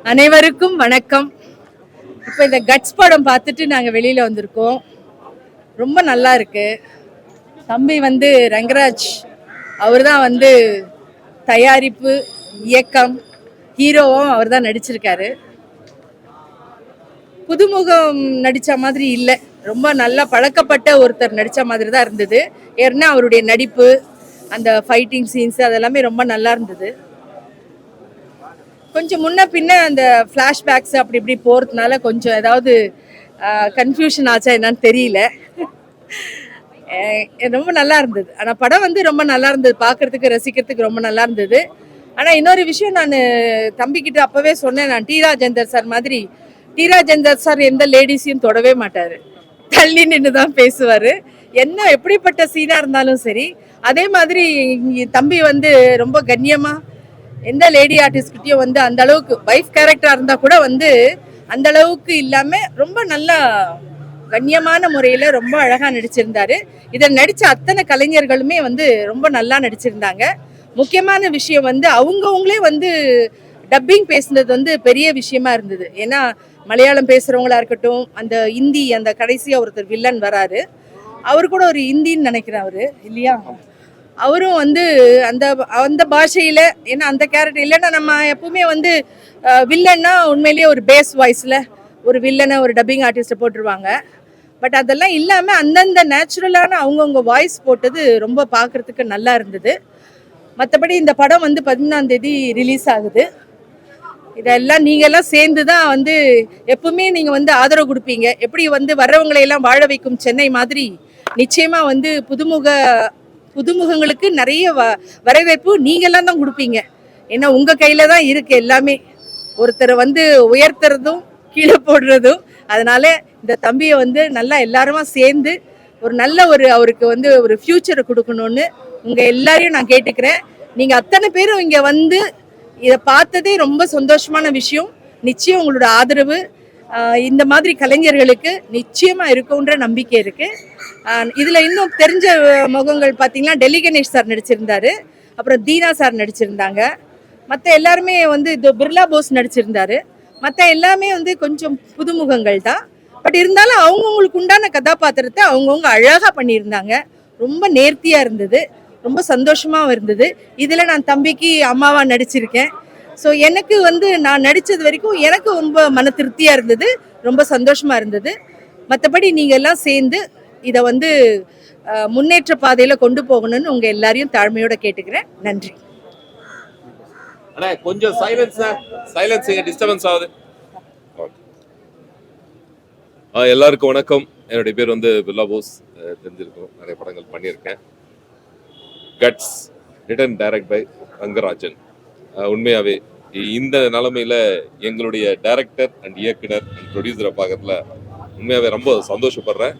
அனைவருக்கும் வணக்கம். இப்போ இந்த கட்ஸ் படம் பார்த்துட்டு நாங்கள் வெளியில் வந்திருக்கோம். ரொம்ப நல்லா இருக்கு. தம்பி ரங்கராஜ் அவர் தான் தயாரிப்பு, இயக்கம், ஹீரோவும் அவர் தான் நடிச்சிருக்காரு. புதுமுகம் நடித்த மாதிரி இல்லை, ரொம்ப நல்லா பழக்கப்பட்ட ஒருத்தர் நடித்த மாதிரி தான் இருந்தது. ஏன்னா அவருடைய நடிப்பு, அந்த ஃபைட்டிங் சீன்ஸ் அதெல்லாமே ரொம்ப நல்லா இருந்தது. கொஞ்சம் முன்ன பின்ன அந்த ஃப்ளாஷ்பேக்ஸ் அப்படி இப்படி போகிறதுனால கொஞ்சம் ஏதாவது கன்ஃபியூஷன் ஆச்சா என்னன்னு தெரியல. ரொம்ப நல்லா இருந்தது. ஆனால் படம் ரொம்ப நல்லா இருந்தது, பார்க்குறதுக்கு ரசிக்கிறதுக்கு ரொம்ப நல்லா இருந்தது. ஆனால் இன்னொரு விஷயம் நான் தம்பிக்கிட்ட அப்போவே சொன்னேன், நான் டி ராஜேந்தர் சார் மாதிரி. டி ராஜேந்தர் சார் எந்த லேடிஸையும் தொடவே மாட்டார், தள்ளி நின்று தான் பேசுவார். என்ன எப்படிப்பட்ட சீனாக இருந்தாலும் சரி. அதே மாதிரி தம்பி ரொம்ப கண்ணியமாக எந்த லேடி ஆர்டிஸ்ட்கிட்டையும் அந்த அளவுக்கு வைஃப் கேரக்டரா இருந்தா கூட அந்த அளவுக்கு இல்லாம ரொம்ப நல்லா கண்ணியமான முறையில ரொம்ப அழகா நடிச்சிருந்தாரு. இதை நடிச்ச அத்தனை கலைஞர்களுமே ரொம்ப நல்லா நடிச்சிருந்தாங்க. முக்கியமான விஷயம் அவங்கவுங்களே டப்பிங் பேசுனது பெரிய விஷயமா இருந்தது. ஏன்னா மலையாளம் பேசுறவங்களா இருக்கட்டும், அந்த இந்தி, அந்த கடைசியா ஒருத்தர் வில்லன் வராரு, அவரு கூட ஒரு இந்தின்னு நினைக்கிறேன் அவரு இல்லையா, அவரும் அந்த அந்த பாஷையில். ஏன்னா அந்த கேரக்டர் இல்லைன்னா நம்ம எப்பவுமே வில்லன்னா உண்மையிலேயே ஒரு பேஸ் வாய்ஸில் ஒரு வில்லனை ஒரு டப்பிங் ஆர்டிஸ்ட்டை போட்டுருவாங்க. பட் அதெல்லாம் இல்லாமல் அந்தந்த நேச்சுரலான அவங்கவுங்க வாய்ஸ் போட்டது ரொம்ப பார்க்குறதுக்கு நல்லா இருந்தது. மற்றபடி இந்த படம் 11ஆம் தேதி ரிலீஸ் ஆகுது. இதெல்லாம் நீங்கள்லாம் சேர்ந்து தான் எப்பவுமே நீங்கள் ஆதரவு கொடுப்பீங்க. எப்படி வர்றவங்களையெல்லாம் வாழ வைக்கும் சென்னை மாதிரி நிச்சயமாக புதுமுகங்களுக்கு நிறைய வரவேற்பு நீங்கெல்லாம் தான் கொடுப்பீங்க. ஏன்னா உங்க கையில தான் இருக்கு எல்லாமே, ஒருத்தரை உயர்த்துறதும் கீழே போடுறதும். அதனால இந்த தம்பியை நல்லா எல்லாருமா சேர்ந்து ஒரு நல்ல அவருக்கு ஒரு ஃபியூச்சரை கொடுக்கணும்னு உங்க எல்லாரையும் நான் கேட்டுக்கிறேன். நீங்க அத்தனை பேரும் இங்க இதை பார்த்ததே ரொம்ப சந்தோஷமான விஷயம். நிச்சயம் உங்களோட ஆதரவு இந்த மாதிரி கலைஞர்களுக்கு நிச்சயமா இருக்குன்ற நம்பிக்கை இருக்கு. இதுல இன்னும் தெரிஞ்ச முகங்கள் பார்த்தீங்கன்னா டெல்லி கணேஷ் சார் நடிச்சிருந்தாரு, அப்புறம் தீனா சார் நடிச்சிருந்தாங்க. மற்ற எல்லாருமே இது பிர்லா போஸ் நடிச்சிருந்தாரு. மற்ற எல்லாமே கொஞ்சம் புதுமுகங்கள் தான். பட் இருந்தாலும் அவங்கவுங்களுக்கு உண்டான கதாபாத்திரத்தை அவங்கவுங்க அழகா பண்ணியிருந்தாங்க. ரொம்ப நேர்த்தியா இருந்தது, ரொம்ப சந்தோஷமாவும் இருந்தது. இதுல நான் தம்பிக்கு அம்மாவா நடிச்சிருக்கேன். ஸோ எனக்கு நான் நடித்தது வரைக்கும் எனக்கு ரொம்ப மன திருப்தியாக இருந்தது, ரொம்ப சந்தோஷமாக இருந்தது. மற்றபடி நீங்கள் எல்லாம் சேர்ந்து இதை முன்னேற்ற பாதையில் கொண்டு போகணும்னு உங்கள் எல்லாரையும் தாழ்மையோட கேட்டுக்கிறேன். நன்றி. கொஞ்சம் சைலன்ஸ் டிஸ்டர்பன்ஸ் ஆகுது. எல்லாருக்கும் வணக்கம். என்னுடைய பேர் பிர்லா போஸ். தெரிஞ்சிருக்கும், நிறைய படங்கள் பண்ணியிருக்கேன். Guts written direct by Rangarajan. உண்மையாகவே இந்த நிலைமையில் எங்களுடைய டைரக்டர் அண்ட் இயக்குனர் அண்ட் ப்ரொடியூசரை பார்க்கறதுல உண்மையாகவே ரொம்ப சந்தோஷப்படுறேன்.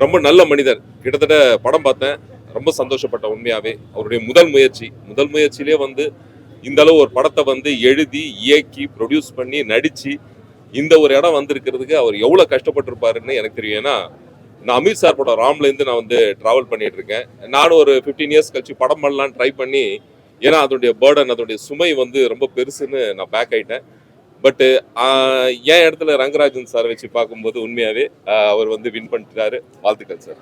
ரொம்ப நல்ல மனிதர். கிட்டத்தட்ட படம் பார்த்தேன், ரொம்ப சந்தோஷப்பட்டேன். உண்மையாகவே அவருடைய முதல் முயற்சியிலே இந்த அளவு ஒரு படத்தை எழுதி இயக்கி ப்ரொடியூஸ் பண்ணி நடித்து இந்த ஒரு இடம் வந்திருக்கிறதுக்கு அவர் எவ்வளோ கஷ்டப்பட்டிருப்பாருன்னு எனக்கு தெரியும். ஏன்னா நான் அமீர் சார் படம் ராம்லேருந்து நான் ட்ராவல் பண்ணிட்டு இருக்கேன். நானும் ஒரு 15 இயர்ஸ் கழிச்சு படம் பண்ணலான்னு ட்ரை பண்ணி, ஏன்னா அதோடைய பேர்டன், அதோடைய சுமை ரொம்ப பெருசுன்னு நான் பேக் ஆயிட்டேன். பட்டு என் இடத்துல ரங்கராஜன் சார் வச்சு பார்க்கும்போது உண்மையாகவே அவர் வின் பண்ணிட்டாரு. வாழ்த்துக்கள் சார்.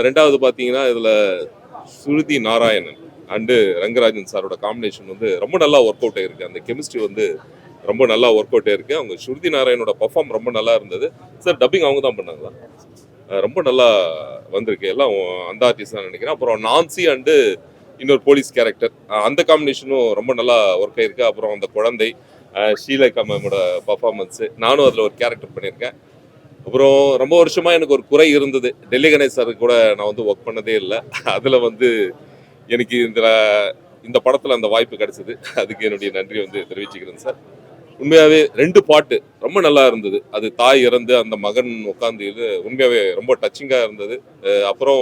ரெண்டாவது பார்த்தீங்கன்னா இதில் ஸ்ருதி நாராயணன் அண்டு ரங்கராஜன் சாரோட காம்பினேஷன் ரொம்ப நல்லா ஒர்க் அவுட் ஆயிருக்கு. அந்த கெமிஸ்ட்ரி ரொம்ப நல்லா ஒர்க் அவுட் ஆயிருக்கு. அவங்க ஸ்ருதி நாராயணோட பர்ஃபார்ம் ரொம்ப நல்லா இருந்தது சார். டப்பிங் அவங்க தான் பண்ணாங்களா? ரொம்ப நல்லா வந்திருக்கு. எல்லாம் அந்த ஆர்டிஸ்ட் தான் நினைக்கிறேன். அப்புறம் நான்சி அண்டு இன்னொரு போலீஸ் கேரக்டர், அந்த காம்பினேஷனும் ரொம்ப நல்லா ஒர்க் ஆயிருக்கு. அப்புறம் அந்த குழந்தை ஷீலேகா மேமோட பர்ஃபார்மன்ஸு, நானும் அதில் ஒரு கேரக்டர் பண்ணியிருக்கேன். அப்புறம் ரொம்ப வருஷமா எனக்கு ஒரு குறை இருந்தது, டெல்லி கணேஷ் சார் கூட நான் ஒர்க் பண்ணதே இல்லை. அதில் எனக்கு இந்த படத்தில் அந்த வாய்ப்பு கிடைச்சது. அதுக்கு என்னுடைய நன்றி தெரிவிச்சுக்கிறேன் சார். உண்மையாகவே 2 பாட்டு ரொம்ப நல்லா இருந்தது. அது தாய் இறந்து அந்த மகன் உட்காந்து உண்மையாகவே ரொம்ப டச்சிங்காக இருந்தது. அப்புறம்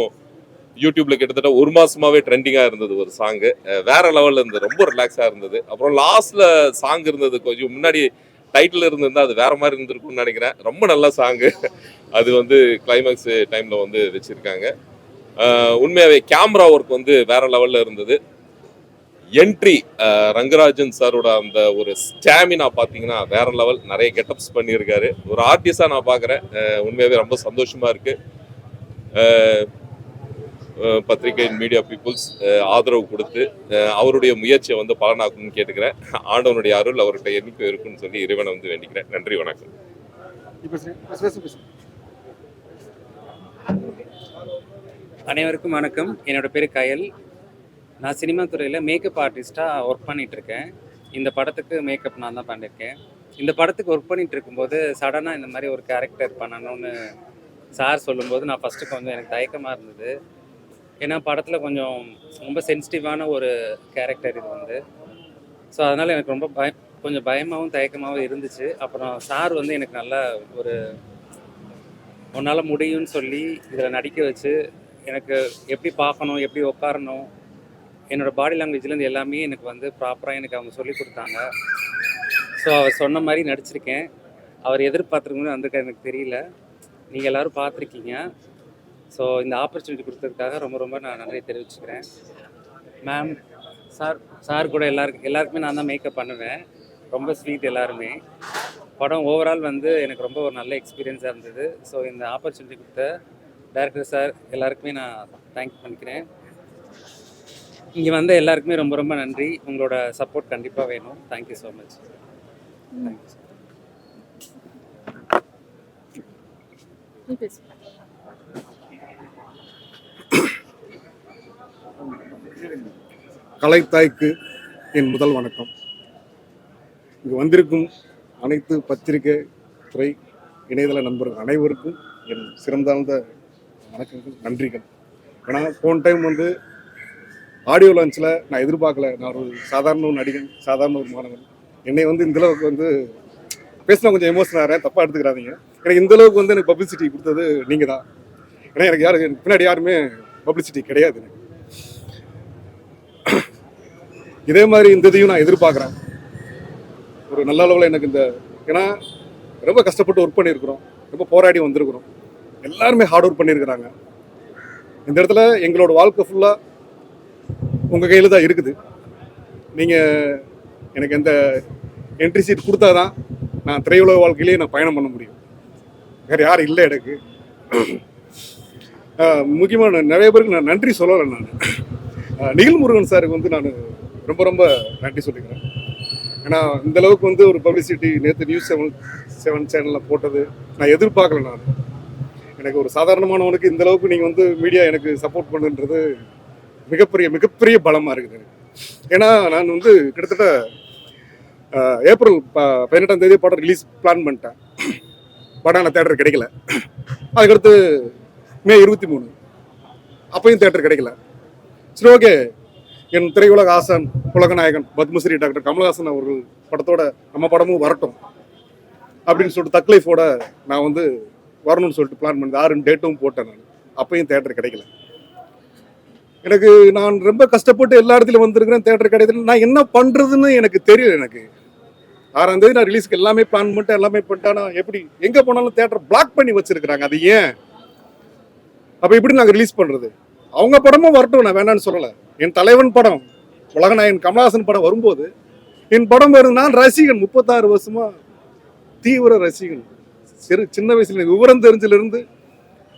யூடியூப்ல கிட்டத்தட்ட 1 மாசமாவே ட்ரெண்டிங்கா இருந்தது ஒரு சாங்கு. வேற லெவல்ல இருந்தது, ரொம்ப ரிலாக்ஸா இருந்தது. அப்புறம் லாஸ்ட்ல சாங் இருந்தது, கொஞ்சம் முன்னாடி டைட்டில் இருந்திருந்தா அது வேற மாதிரி இருந்திருக்கும்னு நினைக்கிறேன். ரொம்ப நல்ல சாங்கு அது கிளைமேக்ஸ் டைம்ல வச்சிருக்காங்க. உண்மையாவே கேமரா ஒர்க் வேற லெவல்ல இருந்தது. என்ட்ரி ரங்கராஜன் சாரோட அந்த ஒரு ஸ்டாமினா பார்த்தீங்கன்னா வேற லெவல். நிறைய கெட்டப்ஸ் பண்ணியிருக்காரு. ஒரு ஆர்டிஸ்டாக நான் பார்க்குறேன். உண்மையாகவே ரொம்ப சந்தோஷமா இருக்கு. பத்திரிகை மீடியா பீப்புள்ஸ் ஆதரவு கொடுத்து அவருடைய முயற்சியை வந்து பலனாக்கணும்னு கேட்டுக்கிறேன். ஆண்டவனுடைய அருள் அவர்கிட்ட என்னைக்கும் இருக்குன்னு சொல்லி இறைவனை வந்து வேண்டிக்கிறேன். நன்றி, வணக்கம். அனைவருக்கும் வணக்கம். என்னோட பேர் கயல். நான் சினிமா துறையில் மேக்கப் ஆர்டிஸ்ட்டாக ஒர்க் பண்ணிகிட்ருக்கேன். இந்த படத்துக்கு மேக்கப் நான் தான் பண்ணியிருக்கேன். இந்த படத்துக்கு ஒர்க் பண்ணிகிட்டு இருக்கும்போது சடனாக இந்த மாதிரி ஒரு கேரக்டர் பண்ணணும்னு சார் சொல்லும்போது நான் ஃபஸ்ட்டு கொஞ்சம் எனக்கு தயக்கமாக இருந்தது. ஏன்னா படத்தில் ரொம்ப சென்சிட்டிவான ஒரு கேரக்டர் இது வந்து. ஸோ அதனால் எனக்கு ரொம்ப கொஞ்சம் பயமாகவும் தயக்கமாகவும் இருந்துச்சு. அப்புறம் சார் வந்து எனக்கு நல்லா ஒரு உன்னால் முடியும்னு சொல்லி இதில் நடிக்க வச்சு எனக்கு எப்படி பார்க்கணும், எப்படி உட்காரணும், என்னோடய பாடி லாங்குவேஜ்லேருந்து எல்லாமே எனக்கு வந்து ப்ராப்பராக எனக்கு அவங்க சொல்லி கொடுத்தாங்க. ஸோ அவர் சொன்ன மாதிரி நடிச்சிருக்கேன். அவர் எதிர்பார்த்துருக்கணும்னு வந்திருக்க எனக்கு தெரியல. நீங்கள் எல்லோரும் பார்த்துருக்கீங்க. ஸோ இந்த ஆப்பர்ச்சுனிட்டி கொடுத்ததுக்காக ரொம்ப ரொம்ப நான் நன்றி தெரிவிச்சுக்கிறேன். மேம், சார் கூட எல்லாருக்குமே நான் தான் மேக்கப் பண்ணுவேன். ரொம்ப ஸ்வீட் எல்லாருமே. படம் ஓவரால் வந்து எனக்கு ரொம்ப ஒரு நல்ல எக்ஸ்பீரியன்ஸாக இருந்தது. ஸோ இந்த ஆப்பர்ச்சுனிட்டி கொடுத்த டைரக்டர் சார் எல்லாருக்குமே நான் தேங்க் பண்ணிக்கிறேன். இங்கே வந்த எல்லாருக்குமே ரொம்ப ரொம்ப நன்றி. உங்களோட சப்போர்ட் கண்டிப்பாக வேணும். Thank you so much. Thank you sir. கலைத்தாய்க்கு என் முதல் வணக்கம். இங்கு வந்திருக்கும் அனைத்து பத்திரிகை துறை இணையதள நண்பர்கள் அனைவருக்கும் என் சிறந்தாழ்ந்த வணக்கங்கள், நன்றிகள். ஏன்னா போன டைம் வந்து ஆடியோ லான்ச்சில் நான் எதிர்பார்க்கல. நான் ஒரு சாதாரண ஒரு நடிகன், சாதாரண ஒரு மாணவன். என்னை வந்து இந்தளவுக்கு வந்து பேசினா கொஞ்சம் எமோஷனாக தப்பாக எடுத்துக்கிறாதீங்க. எனக்கு இந்தளவுக்கு வந்து எனக்கு பப்ளிசிட்டி கொடுத்தது நீங்கள் தான். ஏன்னா எனக்கு பின்னாடி யாருமே பப்ளிசிட்டி கிடையாது. எனக்கு இதே மாதிரி இந்த இதையும் நான் எதிர்பார்க்குறேன். ஒரு நல்ல அளவில் எனக்கு ஏன்னா ரொம்ப கஷ்டப்பட்டு ஒர்க் பண்ணியிருக்கிறோம், ரொம்ப போராடி வந்திருக்கிறோம். எல்லாருமே ஹார்ட் ஒர்க் பண்ணியிருக்கிறாங்க. இந்த இடத்துல எங்களோட வாழ்க்கை ஃபுல்லாக உங்கள் கையில் தான் இருக்குது. நீங்கள் எனக்கு எந்த என்ட்ரி சீட் கொடுத்தா தான் நான் திரையுலக வாழ்க்கையிலேயே நான் பயணம் பண்ண முடியும். வேறு யாரும் இல்லை எனக்கு. முக்கியமாக நிறைய பேருக்கு நான் நன்றி சொல்லலை. நான் நிகில் முருகன் சாருக்கு வந்து நான் ரொம்ப ரொம்ப நன்றி சொல்லிக்கிறேன். ஏன்னா இந்தளவுக்கு வந்து ஒரு பப்ளிசிட்டி நேற்று நியூஸ் 7 சேனலில் போட்டது நான் எதிர்பார்க்கல. நான் எனக்கு ஒரு சாதாரணமானவனுக்கு இந்தளவுக்கு நீங்கள் வந்து மீடியா எனக்கு சப்போர்ட் பண்ணுன்றது மிகப்பெரிய பலமாக இருக்குது எனக்கு. ஏன்னா நான் வந்து கிட்டத்தட்ட ஏப்ரல் 18ஆம் தேதி படம் ரிலீஸ் பிளான் பண்ணிட்டேன். படம் நான் தேட்டர் கிடைக்கல. அதுக்கடுத்து மே 23 அப்பையும் தேட்டர் கிடைக்கல. சரி, ஓகே, என் திரையுலக ஆசான் உலகநாயகன் பத்மஸ்ரீ டாக்டர் கமல்ஹாசன் அவர்கள் படத்தோட நம்ம படமும் வரட்டும் அப்படின்னு சொல்லிட்டு தக்லைஃபோட நான் வந்து வரணும்னு சொல்லிட்டு பிளான் பண்ணி 6 டேட்டும் போட்டேன். நான் அப்பையும் தேட்டர் கிடைக்கல. எனக்கு நான் ரொம்ப கஷ்டப்பட்டு எல்லா இடத்துலையும் வந்திருக்கிறேன், தேட்டர் கிடைக்கல. நான் என்ன பண்ணுறதுன்னு எனக்கு தெரியல. எனக்கு 6ஆம் தேதி நான் ரிலீஸ்க்கு எல்லாமே பிளான் பண்ணிட்டேன், எல்லாமே பண்ணிட்டேன். எப்படி எங்கே போனாலும் தேட்டர் பிளாக் பண்ணி வச்சிருக்கிறாங்க. அது ஏன்? அப்போ எப்படி நாங்கள் ரிலீஸ் பண்ணுறது? அவங்க படமும் வரட்டும், நான் வேண்டான்னு சொல்லலை. என் தலைவன் படம், உலகநாயகன் கமல்ஹாசன் படம் வரும்போது என் படம் வரும். நான் ரசிகன், 36 வருஷமா தீவிர ரசிகன். சின்ன வயசுல விவரம் தெரிஞ்சிலிருந்து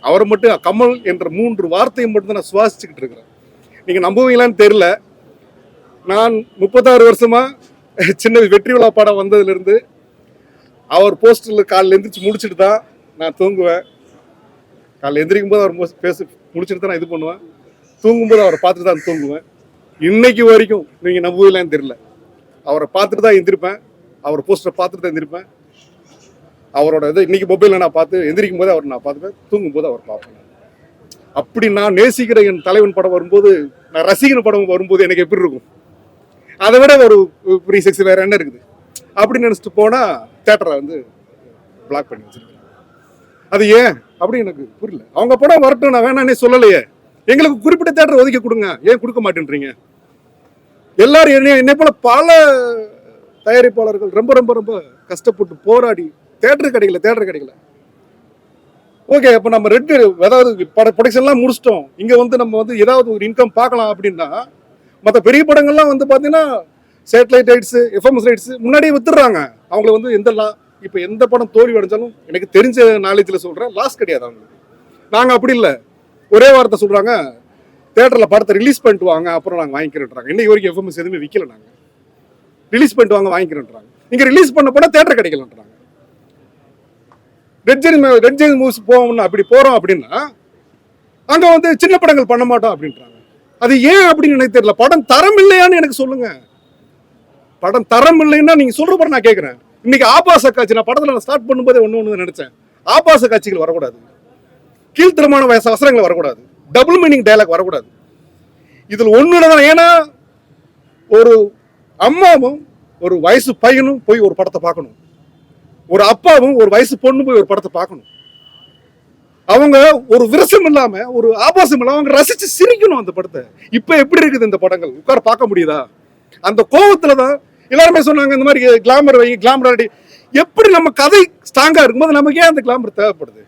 அவரை மட்டும் கமல் என்ற 3 வார்த்தையை மட்டும் தான் நான் சுவாசிச்சுக்கிட்டு இருக்கிறேன். நீங்கள் நம்புவீங்களான்னு தெரியல. நான் 36 வருஷமா சின்ன வெற்றி விழா படம் வந்ததுலேருந்து அவர் போஸ்டரில் காலையில் எந்திரிச்சு முடிச்சுட்டு தான் நான் தூங்குவேன். காலையில் எந்திரிக்கும் போது அவர் முடிச்சுட்டு தான் நான் இது பண்ணுவேன். தூங்கும்போது அவரை பார்த்துட்டு தான் தூங்குவேன். இன்னைக்கு வரைக்கும் நீங்கள் நம்புவீங்களான்னு தெரியல, அவரை பார்த்துட்டு தான் எந்திரிப்பேன். அவர் போஸ்டரை பார்த்துட்டு தான் எந்திரிப்பேன். அவரோட இது இன்னைக்கு மொபைலில் நான் பார்த்து எந்திரிக்கும் போது அவர் நான் பார்த்துப்பேன், தூங்கும் போது அவர் பார்ப்பேன். அப்படி நான் நேசிக்கிற என் தலைவன் படம் வரும்போது, நான் ரசிகன் படம் வரும்போது எனக்கு எப்படி இருக்கும்? அதை விட ஒரு ப்ரீ செக்ஸ் வேற என்ன இருக்குது அப்படின்னு நினச்சிட்டு போனால் தேட்டரை வந்து பிளாக் பண்ணி வச்சிருக்கேன். அது ஏன் அப்படி எனக்கு புரியல. அவங்க படம் வரட்டும், நான் வேணானே சொல்லலையே. எங்களுக்கு குறிப்பிட்ட தேட்டர் ஒதுக்கி கொடுங்க, ஏன் கொடுக்க மாட்டேன்றீங்க? எல்லாரும் என்னை போல பல தயாரிப்பாளர்கள் ரொம்ப ரொம்ப ரொம்ப கஷ்டப்பட்டு போராடி தேட்டர் கிடைக்கல. ஓகே, அப்போ நம்ம ஏதாவது ப்ரொடக்ஷன்லாம் முடிச்சிட்டோம், இங்கே வந்து நம்ம வந்து ஏதாவது ஒரு இன்கம் பார்க்கலாம் அப்படின்னா மற்ற பெரிய படங்கள்லாம் வந்து பார்த்தீங்கன்னா சேட்டலைட் ரைட்ஸு எஃப்எம்எஸ் ரைட்ஸு முன்னாடியே வித்துடுறாங்க. அவங்கள வந்து இப்போ எந்த படம் தோல்வி அடைஞ்சாலும் எனக்கு தெரிஞ்ச நாலேஜில் சொல்கிறேன், லாஸ் கிடையாது அவங்களுக்கு. நாங்கள் அப்படி இல்லை, ஒரே வார்த்தை சொல்கிறாங்க, தேட்டரில் படத்தை ரிலீஸ் பண்ணிட்டு வாங்க அப்புறம் நாங்கள் வாங்கிக்கிறோன்றாங்க. இன்னைக்கு வரைக்கும் எஃப்எம்எஸ் எதுவுமே விற்கல. நாங்கள் ரிலீஸ் பண்ணிட்டு வாங்க வாங்கிக்கிறோன்றாங்க. நீங்கள் ரிலீஸ் பண்ண போனால் தேட்டர் கிடைக்கலன்றாங்க. ரெட் ஜெயின் மூவிஸ் போகணும், அப்படி போகிறோம் அப்படின்னா அங்கே வந்து சின்ன படங்கள் பண்ண மாட்டோம் அப்படின்றாங்க. அது ஏன் அப்படின்னு எனக்கு தெரியல. படம் தரம் இல்லையான்னு எனக்கு சொல்லுங்க. படம் தரம் இல்லைன்னா நீங்க சொல்ற படம் நான் கேட்கிறேன். இன்னைக்கு ஆபாச காட்சி, நான் படத்துல ஸ்டார்ட் பண்ணும்போதே ஒண்ணு நினைச்சேன், ஆபாச காட்சிகள் வரக்கூடாது, கீழ்த்தரமான வசனங்கள் வரக்கூடாது, டபுள் மீனிங் டயலாக் வரக்கூடாது. இதுல ஒண்ணுதான். ஏன்னா ஒரு அம்மாவும் ஒரு வயசு பையனும் போய் ஒரு படத்தை பார்க்கணும், ஒரு அப்பாவும் ஒரு வயசு பொண்ணு போய் ஒரு படத்தை பார்க்கணும். அவங்க ஒரு விரசம் இல்லாம ஒரு ஆபாசம் இல்லாம அவங்க ரசிச்சு சிரிக்கணும் அந்த படத்தை. இப்ப எப்படி இருக்குது இந்த படங்கள், உட்கார பார்க்க முடியுதா? அந்த கோவத்துலதான் எல்லாருமே சொன்னாங்க இந்த மாதிரி கிளாமர் வை, கிளாமர் அடி. எப்படி நம்ம கதை ஸ்ட்ராங்கா இருக்கும்போது நமக்கு ஏன் அந்த கிளாமர் தேவைப்படுது?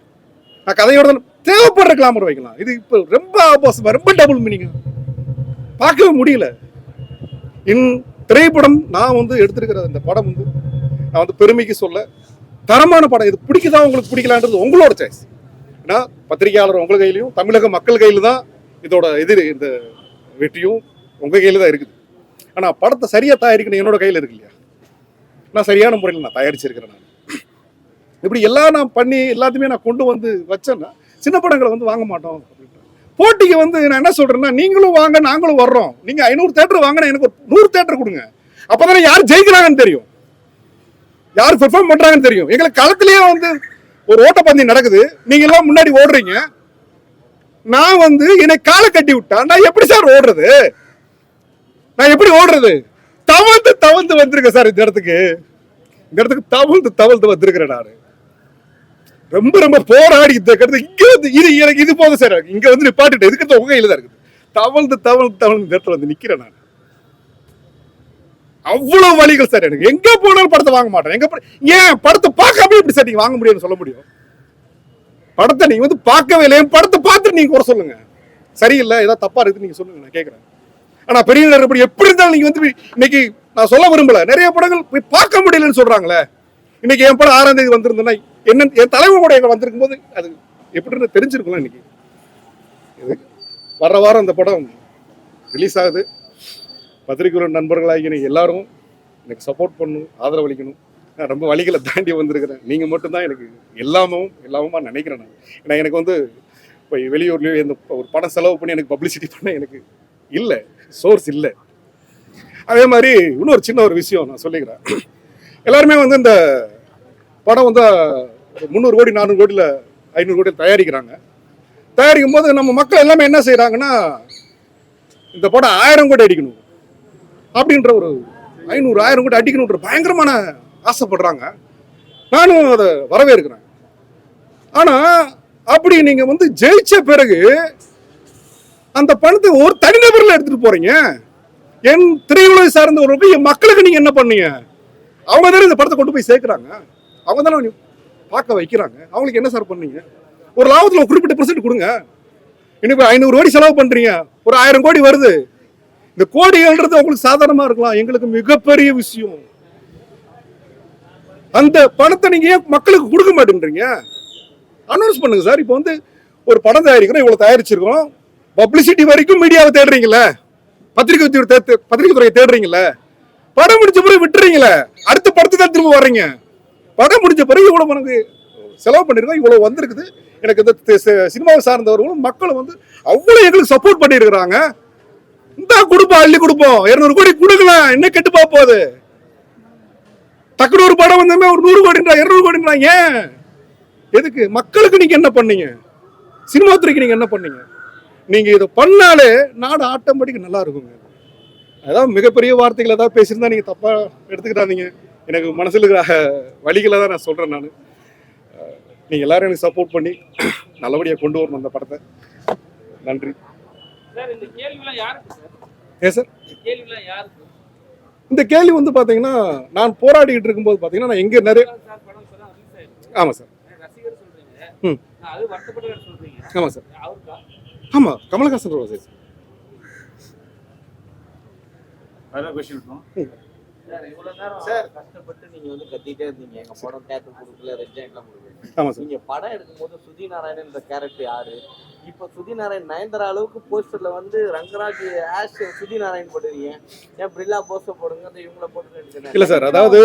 நான் கதையோட தேவைப்படுற கிளாமர் வைக்கலாம். இது இப்ப ரொம்ப ஆபாசமா, ரொம்ப டபுள் மீனிங், பார்க்கவே முடியல. திரைப்படம் நான் வந்து எடுத்திருக்கிற இந்த படம் வந்து நான் வந்து பெருமைக்கு சொல்ல, தரமான படம். இது பிடிக்குதா உங்களுக்கு பிடிக்கலான்றது உங்களோட சாய்ஸ். ஏன்னா பத்திரிகையாளர் உங்கள் கையிலையும் தமிழக மக்கள் கையில் தான் இதோட இந்த வெற்றியும் உங்க கையில தான் இருக்குது. ஆனா படத்தை சரியா தயாரிக்கணும் என்னோட கையில் இருக்கு இல்லையா? நான் சரியான முறையில் நான் தயாரிச்சிருக்கிறேன். நான் இப்படி எல்லாம் நான் பண்ணி எல்லாத்தையுமே நான் கொண்டு வந்து வச்சேன்னா சின்ன படங்களை வந்து வாங்க மாட்டோம். போட்டிக்கு வந்து நான் என்ன சொல்றேன்னா, நீங்களும் வாங்க நாங்களும் வர்றோம். நீங்க 500 தேட்டர் வாங்கினா எனக்கு ஒரு 100 தேட்டர் கொடுங்க. அப்பதானே யார் ஜெயிக்கிறாங்கன்னு தெரியும், யார் பெர்ஃபார்ம் பண்றாங்கன்னு தெரியும். எங்களுக்கு களத்திலேயே வந்து ஒரு ஓட்டப்பந்தயம் நடக்குது, நீங்க எல்லாம் முன்னாடி ஓடுறீங்க, நான் வந்து என்னை காலை கட்டி விட்டா நான் எப்படி சார் ஓடுறது? நான் எப்படி ஓடுறது? தவழ்ந்து வந்திருக்கேன் சார் இந்த இடத்துக்கு தவழ்ந்து வந்திருக்கிறேன். நான் ரொம்ப போராடி இந்த இங்க வந்து இது எனக்கு இது போதும் சார், இங்க வந்து நிப்பாட்டு எதுக்கு உங்க கையில தான் இருக்குது. தவழ்ந்து இந்த இடத்துல வந்து நிக்கிறேன். நான் அவ்வளவு வழிகள் சார். எனக்கு எங்க போனாலும் படத்தை வாங்க மாட்டேன். ஏன் படத்தை பார்க்காம எப்படி சார் நீங்க வாங்க முடியும்னு சொல்ல முடியும்? படத்தை நீங்க வந்து பார்க்கவே இல்லை, படத்தை பார்த்துட்டு நீங்க குறை சொல்லுங்க, சரியில்லை ஏதாவது தப்பா இருக்கு நீங்க சொல்லுங்க, நான் கேட்கிறேன். ஆனா பெரிய எப்படி இருந்தாலும் நீங்க வந்து இன்னைக்கு நான் சொல்ல விரும்பல, நிறைய படங்கள் போய் பார்க்க முடியலன்னு சொல்றாங்களே. இன்னைக்கு என் படம் 6ஆம் தேதி வந்திருந்தேன்னா என்ன என் தலைவர் கூட எங்க வந்திருக்கும் போது அது எப்படின்னு தெரிஞ்சிருக்கலாம். இன்னைக்கு இது வர்ற வாரம் அந்த படம் ரிலீஸ் ஆகுது. பத்திரிகை நண்பர்களாகி நீங்க எல்லாரும் எனக்கு சப்போர்ட் பண்ணணும், ஆதரவு அளிக்கணும். நான் ரொம்ப வழிகளை தாண்டி வந்திருக்கிறேன். நீங்க மட்டும்தான் எனக்கு எல்லாமுமா நினைக்கிறேன். நான் ஏன்னா எனக்கு வந்து இப்போ வெளியூர்லயோ எந்த ஒரு படம் செலவு பண்ணி எனக்கு பப்ளிசிட்டி பண்ண எனக்கு இல்லை, சோர்ஸ் இல்லை. அதே மாதிரி இன்னொரு சின்ன ஒரு விஷயம் நான் சொல்லிக்கிறேன். எல்லாருமே வந்து இந்த படம் வந்து 300 கோடி 400 கோடியில் 500 கோடியில் தயாரிக்கும் போது நம்ம மக்கள் எல்லாமே என்ன செய்யறாங்கன்னா, இந்த படம் 1000 கோடி அடிக்கணும் அப்படின்ற ஒரு 500-1000 கோடி அடிக்கணுன்ற பயங்கரமான ஆசைப்படுறாங்க. நானும் அதை வரவேற்கிறேன். ஆனா அப்படி நீங்க வந்து ஜெயிச்ச பிறகு அந்த பணத்தை ஒரு தனிநபர்ல எடுத்துட்டு போறீங்க. என் திரையுலகை சார்ந்த ஒரு என் மக்களுக்கு நீங்க என்ன பண்ணீங்க? அவங்க தானே இந்த படத்தை கொண்டு போய் சேர்க்கிறாங்க, அவங்க தானே பார்க்க வைக்கிறாங்க. அவங்களுக்கு என்ன சார் பண்ணீங்க? ஒரு லாபத்தில் ஒரு குறிப்பிட்ட % கொடுங்க. இன்னைக்கு 500 கோடி செலவு பண்றீங்க, ஒரு 1000 கோடி வருது. இந்த கோடிகள்ன்றது உங்களுக்கு சாதாரணமா இருக்கலாம், எங்களுக்கு மிகப்பெரிய விஷயம். அந்த பணத்தை நீங்க ஏன் மக்களுக்கு கொடுக்க மாட்டேன்றீங்க? அனௌன்ஸ் பண்ணுங்க சார். இப்போ வந்து ஒரு படம் தயாரிக்கிறோம், இவ்வளவு தயாரிச்சிருக்கோம், பப்ளிசிட்டி வரைக்கும் மீடியாவை தேடுறீங்களே, பத்திரிகை துறையை தேடுறீங்களே, படம் முடிஞ்ச பிறகு விட்டுறீங்களே, அடுத்த படத்தை தான் திரும்ப வர்றீங்க. படம் முடிஞ்ச பிறகு இவ்வளவு எனக்கு செலவு பண்ணிருக்கோம், இவ்வளவு வந்திருக்குது. எனக்கு இந்த சினிமாவை சார்ந்தவர்களும் மக்களும் வந்து அவ்வளவு எங்களுக்கு சப்போர்ட் பண்ணிருக்கிறாங்க. இந்த கொடுப்போம், அள்ளி கொடுப்போம், 200 கோடி கொடுக்கலாம், என்ன கெட்டு போகுது? டக்குனு ஒரு படம் வந்தமே ஒரு 100 கோடின்றா 200 கோடின்றா. ஏன் எதுக்கு? மக்களுக்கு நீங்க என்ன பண்ணீங்க? சினிமா துறைக்கு நீங்க என்ன பண்ணீங்க? நீங்க இதை பண்ணாலே நாடு ஆட்டோமேட்டிக் நல்லா இருக்குங்க. அதாவது மிகப்பெரிய வார்த்தைகள் ஏதாவது பேசியிருந்தா நீங்க தப்பா எடுத்துக்கிட்டாதீங்க. எனக்கு மனசுல இருக்கிற வழிகளை தான் நான் சொல்றேன். நான் நீங்க எல்லாரும் எனக்கு சப்போர்ட் பண்ணி நல்லபடியா கொண்டு வரணும் அந்த படத்தை. நன்றி. இந்த கேள்வி வந்து பாத்தீங்கன்னா, நான் போராடிட்டு இருக்கும்போது பாத்தீங்கன்னா நான் எங்க நிறைய ஆமா சார் ஆமா சார் ஆமா கமலஹாசன் அதான் கொஸ்டின் இருக்கும். சார் இவ்வளவு நேரம் கஷ்டப்பட்டு நீங்க வந்து கத்திட்டே இருந்தீங்க, எங்க படம் தேட்டர் கொடுக்கல, ரெட் ஜாயின்ட்லாம் கொடுக்கல. ஆமா சார். நீங்க படம் எடுக்கும்போது சுதி நாராயணன்ற கேரக்டர் யாரு? இப்ப சுதி நாராயண் நயன்தாரா அளவுக்கு போஸ்டர்ல வந்து ரங்கராஜ் ஆஷ் சுதி நாராயண் போடுறீங்க, ஏன் பிரில்லா போஸ்டர் போடுங்க, அந்த இவங்கள போட்டு இல்ல சார், அதாவது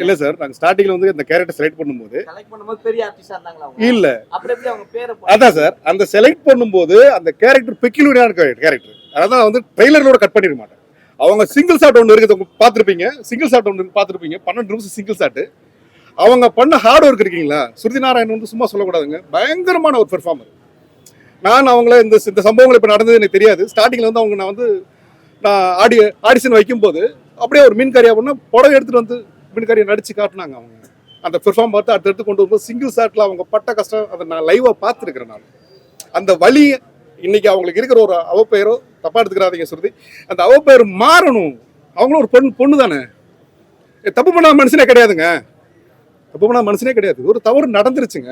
இல்ல சார், நாங்க ஸ்டார்டிங்ல வந்து இந்த கேரக்டர் செலக்ட் பண்ணும்போது செலக்ட் பண்ணும்போது பெரிய ஆர்டிஸ்டா இருந்தாங்களா அவங்க? இல்ல, அப்படி எப்படி அவங்க பேரை அதான் சார், அந்த செலக்ட் பண்ணும்போது அந்த கேரக்டர் பெக்யூலரியான கேரக்டர், அதான் வந்து ட்ரெய்லரோட கட் பண்ணிருக்க மாட்டேன். அவங்க சிங்கிள் ஷாட் ஒன்று இருக்குது, பார்த்துருப்பீங்க. சிங்கிள் ஷாட் ஒன்று பார்த்துருப்பீங்க, 12 நிமிஷம் சிங்கிள் ஷாட். அவங்க பண்ண ஹார்ட் ஒர்க் இருக்கீங்களா, சுருதி நாராயணன் வந்து சும்மா சொல்லக்கூடாதுங்க, பயங்கரமான ஒரு பெர்ஃபார்மர். நான் அவங்கள இந்த சம்பவங்கள் இப்போ நடந்தது எனக்கு தெரியாது. ஸ்டார்டிங்கில் வந்து அவங்க நான் ஆடிஷன் வைக்கும்போது அப்படியே ஒரு மீன்காரியா பண்ண புடவை எடுத்துகிட்டு வந்து மீன்காரியை நடிச்சு காட்டினாங்க. அவங்க அந்த பெர்ஃபார்ம் பார்த்து அடுத்து கொண்டு வரும்போது சிங்கிள் ஷாட்டில் அவங்க பட்ட கஷ்டம் அதை நான் லைவாக பார்த்துருக்கிறேன். நான் அந்த வலி இன்னைக்கு அவங்களுக்கு இருக்கிற ஒரு அவப்பெயரோ, தப்பா எடுத்துக்கிறாதீங்க சுருதி, அந்த அவப்பெயர் மாறணும். அவங்களும் ஒரு பொண்ணு தானே, தப்பு பண்ண மனுஷனே கிடையாதுங்க, தப்பு பண்ண மனுஷனே கிடையாது. ஒரு தவறு நடந்துருச்சுங்க,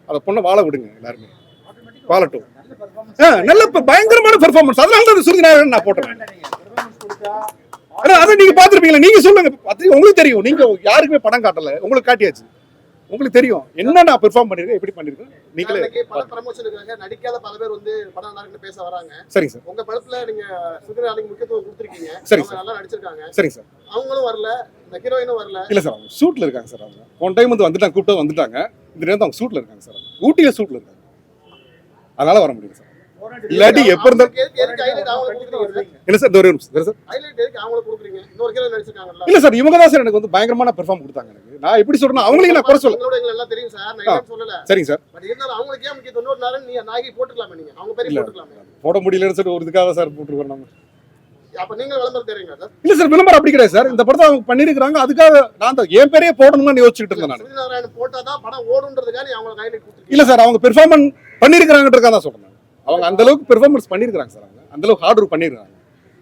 அதை பொண்ணை வாழ விடுங்க, எல்லாருமே வாழட்டும். நல்ல பயங்கரமான பெர்ஃபார்மன்ஸ், அதனால தான் சுருதி நாராயணன் நான் போட்டேன். அதை நீங்க பாத்துருப்பீங்களா, நீங்க சொல்லுங்க, உங்களுக்கு தெரியும். நீங்க யாருக்குமே படம் காட்டல, உங்களுக்கு காட்டியாச்சு, உங்களுக்கு தெரியும் என்ன நான் பெர்ஃபார்ம் பண்ணிருக்கேன், எப்படி பண்ணிருக்கேன். நீங்களே பல ப்ரமோஷனுக்காக நடிக்காத பல பேர் வந்து படம் நல்லா இருக்குன்னு பேச வராங்க. சரிங்க சார். உங்க படத்துல நீங்க சுதி நாராயணன் முக்கியத்துவம் கொடுத்துருக்கீங்க, சரிங்க அவங்க நல்லா நடிச்சிருக்காங்க. சரிங்க சார். அவங்களும் வரல, இந்த ஹீரோயினும் வரல. இல்ல சார், அவங்க ஷூட்ல இருக்காங்க சார். அவங்க ஒன் டைம் வந்து வந்துட்டாங்க, கூப்பிட்டு வந்துட்டாங்க. இந்த நேரத்தில் அவங்க ஷூட்ல இருக்காங்க சார், ஊட்டியில ஷூட்ல இருக்காங்க, அதனால வர முடியும் சார். இல்லாட்டி எப்ப இருந்தாலும் இல்ல சார், ஒரு நிமிஷம் சார். இல்ல சார், இவங்க தான் சார் எனக்கு வந்து பயங்கரமான பெர்ஃபார்ம் கொடுத்தாங்க. எனக்கு நான் எப்படி சொல்றேன், அவங்களுக்கு நான் குறை சொல்ல. சரிங்க சார். போட முடியலன்னு சார், ஒரு இதுக்காக சார் போட்டுருக்கோம் நம்ம. இல்ல சார், விளம்பரம் அப்படி கிடையாது சார். இந்த படத்தை அவங்க பண்ணிருக்காங்க, அதுக்காக நான் என் பேரையே போடணும்னு யோசிச்சுட்டு இருந்தேன் நான். இல்ல சார், அவங்க பெர்ஃபார்மன்ஸ் பண்ணிருக்காங்கன்றதுக்காக தான் சொல்றேன். அவங்க அந்த அளவுக்கு பெர்ஃபார்மன்ஸ் பண்ணிருக்காங்க சார், அவங்க அந்த அளவுக்கு ஹார்ட் ஒர்க் பண்ணிருக்காங்க.